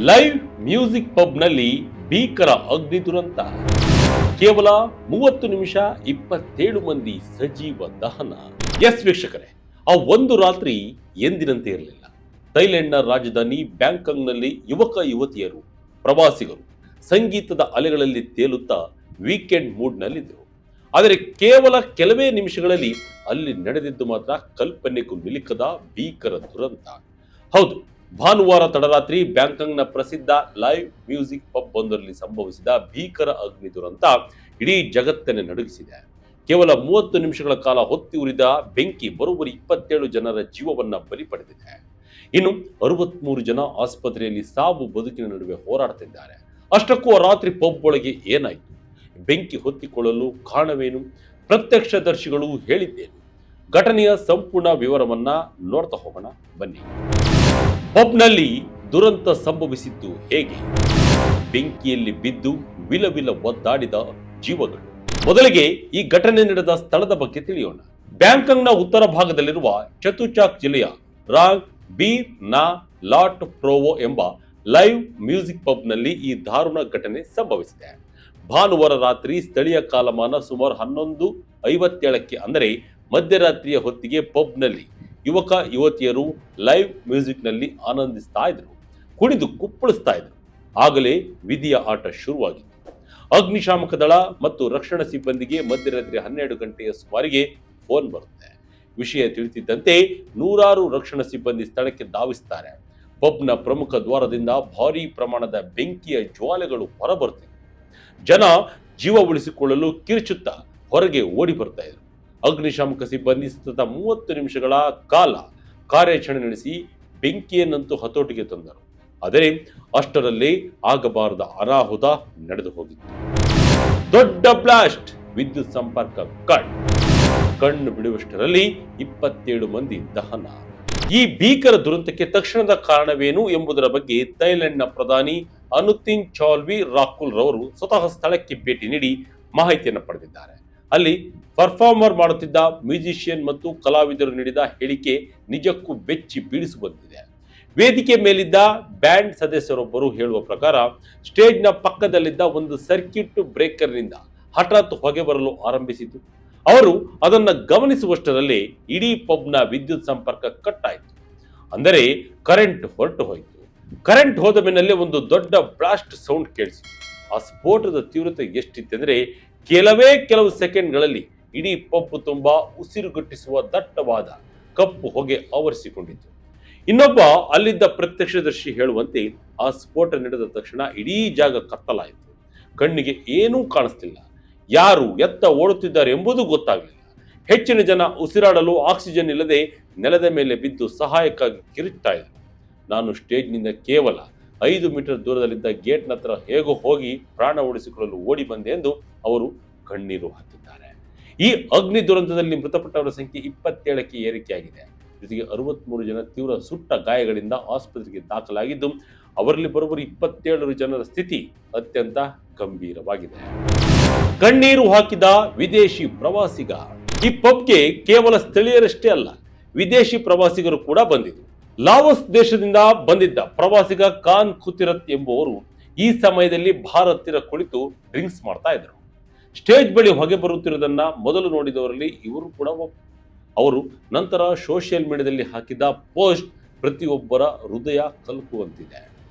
Live music ಪಬ್ನಲ್ಲಿ ಭೀಕರ ಅಗ್ನಿ ದುರಂತ. ಕೇವಲ 30 ನಿಮಿಷ 27 ಮಂದಿ ಸಜೀವ ದಹನ. ಎಸ್ ವೀಕ್ಷಕರೇ, ಆ ಒಂದು ರಾತ್ರಿ ಎಂದಿನಂತೆ ಇರಲಿಲ್ಲ. ಥೈಲ್ಯಾಂಡ್ನ ರಾಜಧಾನಿ ಬ್ಯಾಂಕಾಕ್ನಲ್ಲಿ ಯುವಕ ಯುವತಿಯರು, ಪ್ರವಾಸಿಗರು ಸಂಗೀತದ ಅಲೆಗಳಲ್ಲಿ ತೇಲುತ್ತಾ ವೀಕೆಂಡ್ ಮೂಡ್ನಲ್ಲಿದ್ದರು. ಆದರೆ ಕೇವಲ ಕೆಲವೇ ನಿಮಿಷಗಳಲ್ಲಿ ಅಲ್ಲಿ ನಡೆದಿದ್ದು ಮಾತ್ರ ಕಲ್ಪನೆಗೂ ನಿಲುಕದ ಭೀಕರ ದುರಂತ. ಹೌದು, ಭಾನುವಾರ ತಡರಾತ್ರಿ ಬ್ಯಾಂಕಾಕ್ನ ಪ್ರಸಿದ್ಧ ಲೈವ್ ಮ್ಯೂಸಿಕ್ ಪಬ್ ಒಂದರಲ್ಲಿ ಸಂಭವಿಸಿದ ಭೀಕರ ಅಗ್ನಿ ದುರಂತ ಇಡೀ ಜಗತ್ತನ್ನೇ ನಡುಗಿಸಿದೆ. ಕೇವಲ 30 ನಿಮಿಷಗಳ ಕಾಲ ಹೊತ್ತಿ ಉರಿದ ಬೆಂಕಿ ಬರೋಬ್ಬರಿ 27 ಜನರ ಜೀವವನ್ನ ಬಲಿ ಪಡೆದಿದೆ. ಇನ್ನು 63 ಜನ ಆಸ್ಪತ್ರೆಯಲ್ಲಿ ಸಾವು ಬದುಕಿನ ನಡುವೆ ಹೋರಾಡ್ತಿದ್ದಾರೆ. ಅಷ್ಟಕ್ಕೂ ರಾತ್ರಿ ಪಬ್ ಒಳಗೆ ಏನಾಯಿತು, ಬೆಂಕಿ ಹೊತ್ತಿಕೊಳ್ಳಲು ಕಾರಣವೇನು, ಪ್ರತ್ಯಕ್ಷದರ್ಶಿಗಳು ಹೇಳಿದ್ದೇನು? ಘಟನೆಯ ಸಂಪೂರ್ಣ ವಿವರವನ್ನ ನೋಡ್ತಾ ಹೋಗೋಣ ಬನ್ನಿ. ಪಬ್ನಲ್ಲಿ ದುರಂತ ಸಂಭವಿಸಿದ್ದು ಹೇಗೆ? ಬೆಂಕಿಯಲ್ಲಿ ಬಿದ್ದು ವಿಲವಿಲ ಒದ್ದಾಡಿದ ಜೀವಗಳು. ಮೊದಲಿಗೆ ಈ ಘಟನೆ ನಡೆದ ಸ್ಥಳದ ಬಗ್ಗೆ ತಿಳಿಯೋಣ. ಬ್ಯಾಂಕಾಕ್ನ ಉತ್ತರ ಭಾಗದಲ್ಲಿರುವ ಚತುಚಾಕ್ ಜಿಲ್ಲೆಯ ರಾಂಗ್ ಬೀರ್ ನಾ ಲಾಟ್ ಪ್ರೋವೋ ಎಂಬ ಲೈವ್ ಮ್ಯೂಸಿಕ್ ಪಬ್ನಲ್ಲಿ ಈ ದಾರುಣ ಘಟನೆ ಸಂಭವಿಸಿದೆ. ಭಾನುವಾರ ರಾತ್ರಿ ಸ್ಥಳೀಯ ಕಾಲಮಾನ ಸುಮಾರು 11:57ಕ್ಕೆ ಅಂದರೆ ಮಧ್ಯರಾತ್ರಿಯ ಹೊತ್ತಿಗೆ ಪಬ್ನಲ್ಲಿ ಯುವಕ ಯುವತಿಯರು ಲೈವ್ ಮ್ಯೂಸಿಕ್ನಲ್ಲಿ ಆನಂದಿಸ್ತಾ ಇದ್ರು, ಕುಣಿದು ಕುಪ್ಪಳಿಸ್ತಾ ಇದ್ರು. ಆಗಲೇ ವಿಧಿಯ ಆಟ ಶುರುವಾಗಿತ್ತು. ಅಗ್ನಿಶಾಮಕ ದಳ ಮತ್ತು ರಕ್ಷಣಾ ಸಿಬ್ಬಂದಿಗೆ ಮಧ್ಯರಾತ್ರಿ 12 ಗಂಟೆಯ ಸುಮಾರಿಗೆ ಫೋನ್ ಬರುತ್ತೆ. ವಿಷಯ ತಿಳಿಸಿದ್ದಂತೆ ನೂರಾರು ರಕ್ಷಣಾ ಸಿಬ್ಬಂದಿ ಸ್ಥಳಕ್ಕೆ ಧಾವಿಸ್ತಾರೆ. ಪಬ್ನ ಪ್ರಮುಖ ದ್ವಾರದಿಂದ ಭಾರೀ ಪ್ರಮಾಣದ ಬೆಂಕಿಯ ಜ್ವಾಲೆಗಳು ಹೊರಬರುತ್ತಿವೆ. ಜನ ಜೀವ ಉಳಿಸಿಕೊಳ್ಳಲು ಕಿರುಚುತ್ತಾ ಹೊರಗೆ ಓಡಿ ಬರ್ತಾ ಇದ್ರು. ಅಗ್ನಿಶಾಮಕ ಸಿಬ್ಬಂದಿ ಸತತ 30 ನಿಮಿಷಗಳ ಕಾಲ ಕಾರ್ಯಾಚರಣೆ ನಡೆಸಿ ಬೆಂಕಿಯನ್ನಂತೂ ಹತೋಟಿಗೆ ತಂದರು. ಆದರೆ ಅಷ್ಟರಲ್ಲೇ ಆಗಬಾರದ ಅನಾಹುತ ನಡೆದು ಹೋಗಿತ್ತು. ದೊಡ್ಡ ಬ್ಲಾಸ್ಟ್, ವಿದ್ಯುತ್ ಸಂಪರ್ಕ ಕಟ್. ಕಣ್ಣು ಬಿಡುವಷ್ಟರಲ್ಲಿ 27 ಮಂದಿ ದಹನ. ಈ ಭೀಕರ ದುರಂತಕ್ಕೆ ತಕ್ಷಣದ ಕಾರಣವೇನು ಎಂಬುದರ ಬಗ್ಗೆ ಥೈಲ್ಯಾಂಡ್ನ ಪ್ರಧಾನಿ ಅನುತಿನ್ ಚಾಲ್ವಿರಾಕುಲ್ ರವರು ಸ್ವತಃ ಸ್ಥಳಕ್ಕೆ ಭೇಟಿ ನೀಡಿ ಮಾಹಿತಿಯನ್ನು ಪಡೆದಿದ್ದಾರೆ. ಅಲ್ಲಿ ಪರ್ಫಾರ್ಮರ್ ಮಾಡುತ್ತಿದ್ದ ಮ್ಯೂಸಿಷಿಯನ್ ಮತ್ತು ಕಲಾವಿದರು ನೀಡಿದ ಹೇಳಿಕೆ ನಿಜಕ್ಕೂ ಬೆಚ್ಚಿ ಬೀಳಿಸುವಂತಿದೆ. ವೇದಿಕೆ ಮೇಲಿದ್ದ ಬ್ಯಾಂಡ್ ಸದಸ್ಯರೊಬ್ಬರು ಹೇಳುವ ಪ್ರಕಾರ ಸ್ಟೇಜ್ನ ಪಕ್ಕದಲ್ಲಿದ್ದ ಒಂದು ಸರ್ಕ್ಯೂಟ್ ಬ್ರೇಕರ್ನಿಂದ ಹಠಾತ್ ಹೊಗೆ ಬರಲು ಆರಂಭಿಸಿತು. ಅವರು ಅದನ್ನು ಗಮನಿಸುವಷ್ಟರಲ್ಲೇ ಇಡೀ ಪಬ್ನ ವಿದ್ಯುತ್ ಸಂಪರ್ಕ ಕಟ್ ಆಯಿತು. ಅಂದರೆ ಕರೆಂಟ್ ಹೊರಟು ಹೋಯಿತು. ಕರೆಂಟ್ ಹೋದ ಬೆನ್ನಲ್ಲೇ ಒಂದು ದೊಡ್ಡ ಬ್ಲಾಸ್ಟ್ ಸೌಂಡ್ ಕೇಳಿಸಿತು. ಆ ಸ್ಫೋಟದ ತೀವ್ರತೆ ಎಷ್ಟಿತ್ತೆಂದರೆ ಕೆಲವು ಸೆಕೆಂಡ್ಗಳಲ್ಲಿ ಇಡೀ ಪಬ್ ತುಂಬಾ ಉಸಿರುಗಟ್ಟಿಸುವ ದಟ್ಟವಾದ ಕಪ್ಪು ಹೊಗೆ ಆವರಿಸಿಕೊಂಡಿತು. ಇನ್ನೊಬ್ಬ ಅಲ್ಲಿದ್ದ ಪ್ರತ್ಯಕ್ಷದರ್ಶಿ ಹೇಳುವಂತೆ ಆ ಸ್ಫೋಟ ನಡೆದ ತಕ್ಷಣ ಇಡೀ ಜಾಗ ಕತ್ತಲಾಯಿತು. ಕಣ್ಣಿಗೆ ಏನೂ ಕಾಣಿಸ್ತಿಲ್ಲ. ಯಾರು ಎತ್ತ ಓಡುತ್ತಿದ್ದಾರೆ ಎಂಬುದು ಗೊತ್ತಾಗಲಿಲ್ಲ. ಹೆಚ್ಚಿನ ಜನ ಉಸಿರಾಡಲು ಆಕ್ಸಿಜನ್ ಇಲ್ಲದೆ ನೆಲದ ಮೇಲೆ ಬಿದ್ದು ಸಹಾಯಕ್ಕಾಗಿ ಕಿರುಚ್ತಾ ಇದ್ರು. ನಾನು ಸ್ಟೇಜ್ನಿಂದ ಕೇವಲ 5 ಮೀಟರ್ ದೂರದಲ್ಲಿದ್ದ ಗೇಟ್ನ ಹತ್ರ ಹೇಗೋ ಹೋಗಿ ಪ್ರಾಣ ಉಳಿಸಿಕೊಳ್ಳಲು ಓಡಿ ಬಂದೆ ಎಂದು ಅವರು ಕಣ್ಣೀರು ಹಾಕಿದ್ದಾರೆ. ಈ ಅಗ್ನಿ ದುರಂತದಲ್ಲಿ ಮೃತಪಟ್ಟವರ ಸಂಖ್ಯೆ 27ಕ್ಕೆ ಏರಿಕೆಯಾಗಿದೆ. ಜೊತೆಗೆ 63 ಜನ ತೀವ್ರ ಸುಟ್ಟ ಗಾಯಗಳಿಂದ ಆಸ್ಪತ್ರೆಗೆ ದಾಖಲಾಗಿದ್ದು, ಅವರಲ್ಲಿ ಬರೋಬ್ಬರಿ 27 ಜನರ ಸ್ಥಿತಿ ಅತ್ಯಂತ ಗಂಭೀರವಾಗಿದೆ. ಕಣ್ಣೀರು ಹಾಕಿದ ವಿದೇಶಿ ಪ್ರವಾಸಿಗ. ಈ ಪಬ್ಗೆ ಕೇವಲ ಸ್ಥಳೀಯರಷ್ಟೇ ಅಲ್ಲ, ವಿದೇಶಿ ಪ್ರವಾಸಿಗರು ಕೂಡ ಬಂದಿದ್ರು. ಲಾವೋಸ್ ದೇಶದಿಂದ ಬಂದಿದ್ದ ಪ್ರವಾಸಿಗ ಖಾನ್ ಖುತಿರತ್ ಎಂಬುವರು ಈ ಸಮಯದಲ್ಲಿ ಬಾರ್ ಹತ್ತಿರ ಕುಳಿತು ಡ್ರಿಂಕ್ಸ್ ಮಾಡ್ತಾ ಇದ್ರು. ಸ್ಟೇಜ್ ಬಳಿ ಹೊಗೆ ಬರುತ್ತಿರುವುದನ್ನ ಮೊದಲು ನೋಡಿದವರಲ್ಲಿ ಇವರು ಕೂಡ ಅವರು ನಂತರ ಸೋಷಿಯಲ್ ಮೀಡಿಯಾದಲ್ಲಿ ಹಾಕಿದ ಪೋಸ್ಟ್ ಪ್ರತಿಯೊಬ್ಬರ ಹೃದಯ ಕಲಕುವಂತಿದೆ.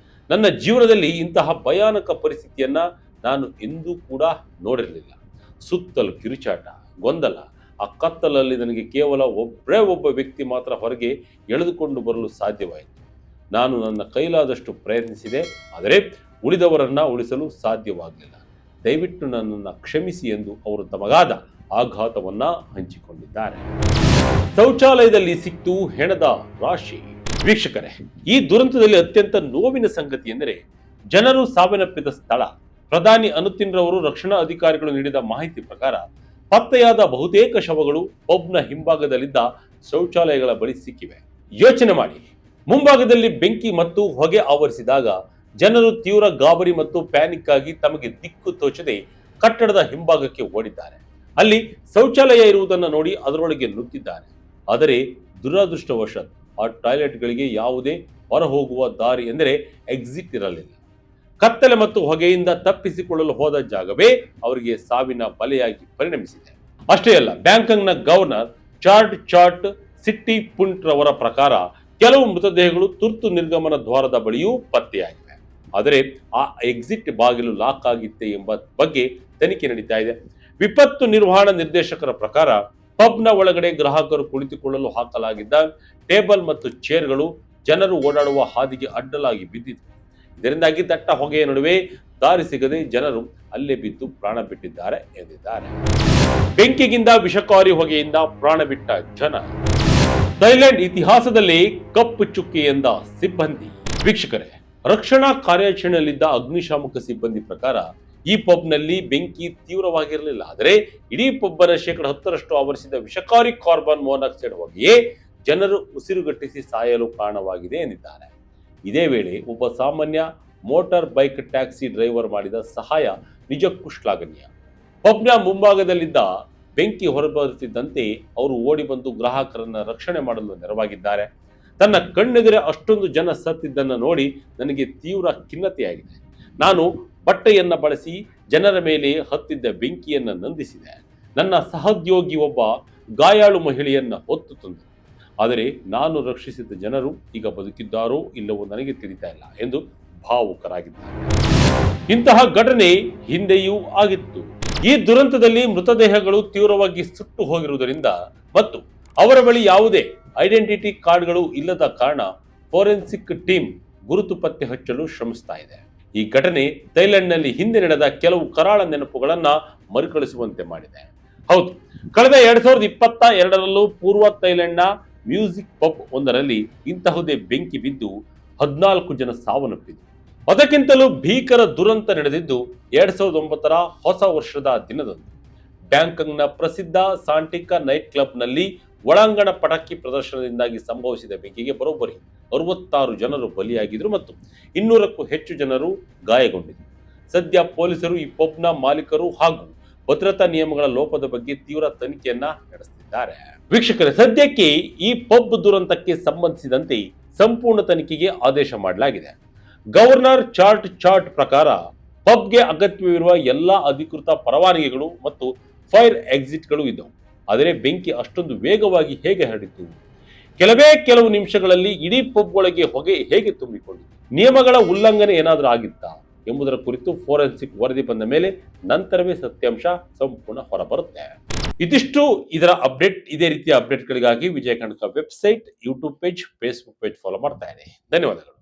ನನ್ನ ಜೀವನದಲ್ಲಿ ಇಂತಹ ಭಯಾನಕ ಪರಿಸ್ಥಿತಿಯನ್ನ ನಾನು ಎಂದೂ ಕೂಡ ನೋಡಿರಲಿಲ್ಲ. ಸುತ್ತಲೂ ಕಿರುಚಾಟ, ಗೊಂದಲ. ಆ ಕತ್ತಲಲ್ಲಿ ನನಗೆ ಕೇವಲ ಒಬ್ಬ ವ್ಯಕ್ತಿ ಮಾತ್ರ ಹೊರಗೆ ಎಳೆದುಕೊಂಡು ಬರಲು ಸಾಧ್ಯವಾಯಿತು. ನಾನು ನನ್ನ ಕೈಲಾದಷ್ಟು ಪ್ರಯತ್ನಿಸಿದೆ, ಆದರೆ ಉಳಿದವರನ್ನ ಉಳಿಸಲು ಸಾಧ್ಯವಾಗಲಿಲ್ಲ. ದಯವಿಟ್ಟು ನನ್ನನ್ನು ಕ್ಷಮಿಸಿ ಎಂದು ಅವರು ತಮಗಾದ ಆಘಾತವನ್ನ ಹಂಚಿಕೊಂಡಿದ್ದಾರೆ. ಶೌಚಾಲಯದಲ್ಲಿ ಸಿಕ್ತು ಹೆಣದ ರಾಶಿ. ವೀಕ್ಷಕರೇ, ಈ ದುರಂತದಲ್ಲಿ ಅತ್ಯಂತ ನೋವಿನ ಸಂಗತಿ ಎಂದರೆ ಜನರು ಸಾವನ್ನಪ್ಪಿದ ಸ್ಥಳ. ಪ್ರಧಾನಿ ಅನುತಿನ್ ರವರು ರಕ್ಷಣಾ ಅಧಿಕಾರಿಗಳು ನೀಡಿದ ಮಾಹಿತಿ ಪ್ರಕಾರ ಪತ್ತೆಯಾದ ಬಹುತೇಕ ಶವಗಳು ಪಬ್ನ ಹಿಂಭಾಗದಲ್ಲಿದ್ದ ಶೌಚಾಲಯಗಳ ಬಳಿ ಸಿಕ್ಕಿವೆ. ಯೋಚನೆ ಮಾಡಿ, ಮುಂಭಾಗದಲ್ಲಿ ಬೆಂಕಿ ಮತ್ತು ಹೊಗೆ ಆವರಿಸಿದಾಗ ಜನರು ತೀವ್ರ ಗಾಬರಿ ಮತ್ತು ಪ್ಯಾನಿಕ್ ಆಗಿ ತಮಗೆ ದಿಕ್ಕು ತೋಚದೆ ಕಟ್ಟಡದ ಹಿಂಭಾಗಕ್ಕೆ ಓಡಿದ್ದಾರೆ. ಅಲ್ಲಿ ಶೌಚಾಲಯ ಇರುವುದನ್ನು ನೋಡಿ ಅದರೊಳಗೆ ನುಗ್ಗಿದ್ದಾರೆ. ಆದರೆ ದುರದೃಷ್ಟವಶಾತ್ ಆ ಟಾಯ್ಲೆಟ್ಗಳಿಗೆ ಯಾವುದೇ ಹೊರಹೋಗುವ ದಾರಿ ಎಂದರೆ ಎಕ್ಸಿಟ್ ಇರಲಿಲ್ಲ. ಕತ್ತಲೆ ಮತ್ತು ಹೊಗೆಯಿಂದ ತಪ್ಪಿಸಿಕೊಳ್ಳಲು ಹೋದ ಜಾಗವೇ ಅವರಿಗೆ ಸಾವಿನ ಬಲೆಯಾಗಿ ಪರಿಣಮಿಸಿದೆ. ಅಷ್ಟೇ ಅಲ್ಲ, ಬ್ಯಾಂಕಾಕ್ನ ಗವರ್ನರ್ ಚಾಟ್ ಸಿಟ್ಟಿ ಪುಂಟ್ ರವರ ಪ್ರಕಾರ ಕೆಲವು ಮೃತದೇಹಗಳು ತುರ್ತು ನಿರ್ಗಮನ ದ್ವಾರದ ಬಳಿಯೂ ಪತ್ತೆಯಾಗಿವೆ. ಆದರೆ ಆ ಎಕ್ಸಿಟ್ ಬಾಗಿಲು ಲಾಕ್ ಆಗಿತ್ತೆ ಎಂಬ ಬಗ್ಗೆ ತನಿಖೆ ನಡೀತಾ ಇದೆ. ವಿಪತ್ತು ನಿರ್ವಹಣಾ ನಿರ್ದೇಶಕರ ಪ್ರಕಾರ ಪಬ್ನ ಒಳಗಡೆ ಗ್ರಾಹಕರು ಕುಳಿತುಕೊಳ್ಳಲು ಹಾಕಲಾಗಿದ್ದ ಟೇಬಲ್ ಮತ್ತು ಚೇರ್ಗಳು ಜನರು ಓಡಾಡುವ ಹಾದಿಗೆ ಅಡ್ಡಲಾಗಿ ಬಿದ್ದಿತ್ತು. ಇದರಿಂದಾಗಿ ದಟ್ಟ ಹೊಗೆಯ ನಡುವೆ ದಾರಿ ಸಿಗದೆ ಜನರು ಅಲ್ಲೇ ಬಿದ್ದು ಪ್ರಾಣ ಬಿಟ್ಟಿದ್ದಾರೆ ಎಂದಿದ್ದಾರೆ. ಬೆಂಕಿಗಿಂತ ವಿಷಕಾರಿ ಹೊಗೆಯಿಂದ ಪ್ರಾಣ ಬಿಟ್ಟ ಜನ. ಥೈಲ್ಯಾಂಡ್ ಇತಿಹಾಸದಲ್ಲಿ ಕಪ್ಪು ಚುಕ್ಕಿ ಎಂದ ಸಿಬ್ಬಂದಿ. ವೀಕ್ಷಕರೇ, ರಕ್ಷಣಾ ಕಾರ್ಯಾಚರಣೆಯಲ್ಲಿದ್ದ ಅಗ್ನಿಶಾಮಕ ಸಿಬ್ಬಂದಿ ಪ್ರಕಾರ ಈ ಪಬ್ನಲ್ಲಿ ಬೆಂಕಿ ತೀವ್ರವಾಗಿರಲಿಲ್ಲ. ಆದರೆ ಇಡೀ ಪಬ್ಬನ 10% ಆವರಿಸಿದ ವಿಷಕಾರಿ ಕಾರ್ಬನ್ ಮೊನಾಕ್ಸೈಡ್ ಹೊಗೆಯೇ ಜನರು ಉಸಿರುಗಟ್ಟಿಸಿ ಸಾಯಲು ಕಾರಣವಾಗಿದೆ ಎಂದಿದ್ದಾರೆ. ಇದೇ ವೇಳೆ ಒಬ್ಬ ಸಾಮಾನ್ಯ ಮೋಟಾರ್ ಬೈಕ್ ಟ್ಯಾಕ್ಸಿ ಡ್ರೈವರ್ ಮಾಡಿದ ಸಹಾಯ ನಿಜಕ್ಕೂ ಶ್ಲಾಘನೀಯ. ಪಬ್ನ ಮುಂಭಾಗದಲ್ಲಿದ್ದ ಬೆಂಕಿ ಹೊರಬರುತ್ತಿದ್ದಂತೆ ಅವರು ಓಡಿ ಬಂದು ಗ್ರಾಹಕರನ್ನ ರಕ್ಷಣೆ ಮಾಡಲು ನೆರವಾಗಿದ್ದಾರೆ. ತನ್ನ ಕಣ್ಣೆದುರೇ ಅಷ್ಟೊಂದು ಜನ ಸತ್ತಿದ್ದನ್ನು ನೋಡಿ ನನಗೆ ತೀವ್ರ ಖಿನ್ನತೆಯಾಗಿದೆ. ನಾನು ಬಟ್ಟೆಯನ್ನ ಬಳಸಿ ಜನರ ಮೇಲೆ ಹತ್ತಿದ್ದ ಬೆಂಕಿಯನ್ನ ನಂದಿಸಿದೆ. ನನ್ನ ಸಹೋದ್ಯೋಗಿ ಒಬ್ಬ ಗಾಯಾಳು ಮಹಿಳೆಯನ್ನ ಹೊತ್ತು ತಂದರು. ಆದರೆ ನಾನು ರಕ್ಷಿಸಿದ ಜನರು ಈಗ ಬದುಕಿದ್ದಾರೋ ಇಲ್ಲವೋ ನನಗೆ ತಿಳಿತಾ ಇಲ್ಲ ಎಂದು ಭಾವುಕರಾಗಿದ್ದಾರೆ. ಇಂತಹ ಘಟನೆ ಹಿಂದೆಯೂ ಆಗಿತ್ತು. ಈ ದುರಂತದಲ್ಲಿ ಮೃತದೇಹಗಳು ತೀವ್ರವಾಗಿ ಸುಟ್ಟು ಹೋಗಿರುವುದರಿಂದ ಮತ್ತು ಅವರ ಬಳಿ ಯಾವುದೇ ಐಡೆಂಟಿಟಿ ಕಾರ್ಡ್ಗಳು ಇಲ್ಲದ ಕಾರಣ ಫೋರೆನ್ಸಿಕ್ ಟೀಮ್ ಗುರುತು ಪತ್ತೆ ಹಚ್ಚಲು ಶ್ರಮಿಸ್ತಾ ಇದೆ. ಈ ಘಟನೆ ಥೈಲ್ಯಾಂಡ್ನಲ್ಲಿ ಹಿಂದೆ ನಡೆದ ಕೆಲವು ಕರಾಳ ನೆನಪುಗಳನ್ನ ಮರುಕಳಿಸುವಂತೆ ಮಾಡಿದೆ. ಹೌದು, ಕಳೆದ 2022ರಲ್ಲೂ ಪೂರ್ವ ಥೈಲ್ಯಾಂಡ್ನ ಮ್ಯೂಸಿಕ್ ಪಬ್ ಒಂದರಲ್ಲಿ ಇಂತಹುದೇ ಬೆಂಕಿ ಬಿದ್ದು 14 ಜನ ಸಾವನ್ನಪ್ಪಿದರು. ಅದಕ್ಕಿಂತಲೂ ಭೀಕರ ದುರಂತ ನಡೆದಿದ್ದು 2009ರ ಹೊಸ ವರ್ಷದ ದಿನದಂದು ಬ್ಯಾಂಕಾಕ್ನ ಪ್ರಸಿದ್ಧ ಸಾಂಟಿಕಾ ನೈಟ್ ಕ್ಲಬ್ನಲ್ಲಿ ಒಳಾಂಗಣ ಪಟಾಕಿ ಪ್ರದರ್ಶನದಿಂದಾಗಿ ಸಂಭವಿಸಿದ ಬೆಂಕಿಗೆ ಬರೋಬ್ಬರಿ 66 ಜನರು ಬಲಿಯಾಗಿದ್ರು ಮತ್ತು 200ಕ್ಕೂ ಹೆಚ್ಚು ಜನರು ಗಾಯಗೊಂಡಿದ್ದರು. ಸದ್ಯ ಪೊಲೀಸರು ಈ ಪಬ್ನ ಮಾಲೀಕರು ಹಾಗೂ ಭದ್ರತಾ ನಿಯಮಗಳ ಲೋಪದ ಬಗ್ಗೆ ತೀವ್ರ ತನಿಖೆಯನ್ನ ನಡೆಸುತ್ತಿದ್ದಾರೆ. ವೀಕ್ಷಕರೇ, ಸದ್ಯಕ್ಕೆ ಈ ಪಬ್ ದುರಂತಕ್ಕೆ ಸಂಬಂಧಿಸಿದಂತೆ ಸಂಪೂರ್ಣ ತನಿಖೆಗೆ ಆದೇಶ ಮಾಡಲಾಗಿದೆ. ಗವರ್ನರ್ ಚಾಟ್ ಪ್ರಕಾರ ಪಬ್ಗೆ ಅಗತ್ಯವಿರುವ ಎಲ್ಲಾ ಅಧಿಕೃತ ಪರವಾನಗಿಗಳು ಮತ್ತು ಫೈರ್ ಎಕ್ಸಿಟ್ಗಳು ಇದ್ದವು. ಆದರೆ ಬೆಂಕಿ ಅಷ್ಟೊಂದು ವೇಗವಾಗಿ ಹೇಗೆ ಹರಡಿತು? ಕೆಲವು ನಿಮಿಷಗಳಲ್ಲಿ ಇಡೀ ಪಬ್ ಒಳಗೆ ಹೊಗೆ ಹೇಗೆ ತುಂಬಿಕೊಂಡಿತು? ನಿಯಮಗಳ ಉಲ್ಲಂಘನೆ ಏನಾದರೂ ಆಗಿತ್ತಾ ಎಂಬುದರ ಕುರಿತು ಫೋರೆನ್ಸಿಕ್ ವರದಿ ಬಂದ ಮೇಲೆ ನಂತರವೇ ಸತ್ಯಾಂಶ ಸಂಪೂರ್ಣ ಹೊರಬರುತ್ತೆ. ಇದಿಷ್ಟು ಇದರ ಅಪ್ಡೇಟ್. ಇದೇ ರೀತಿಯ ಅಪ್ಡೇಟ್ಗಳಿಗಾಗಿ Vijaya Kanaka website, YouTube page, Facebook page follow ಮಾಡ್ತಾ ಇರಿ. ಧನ್ಯವಾದಗಳು.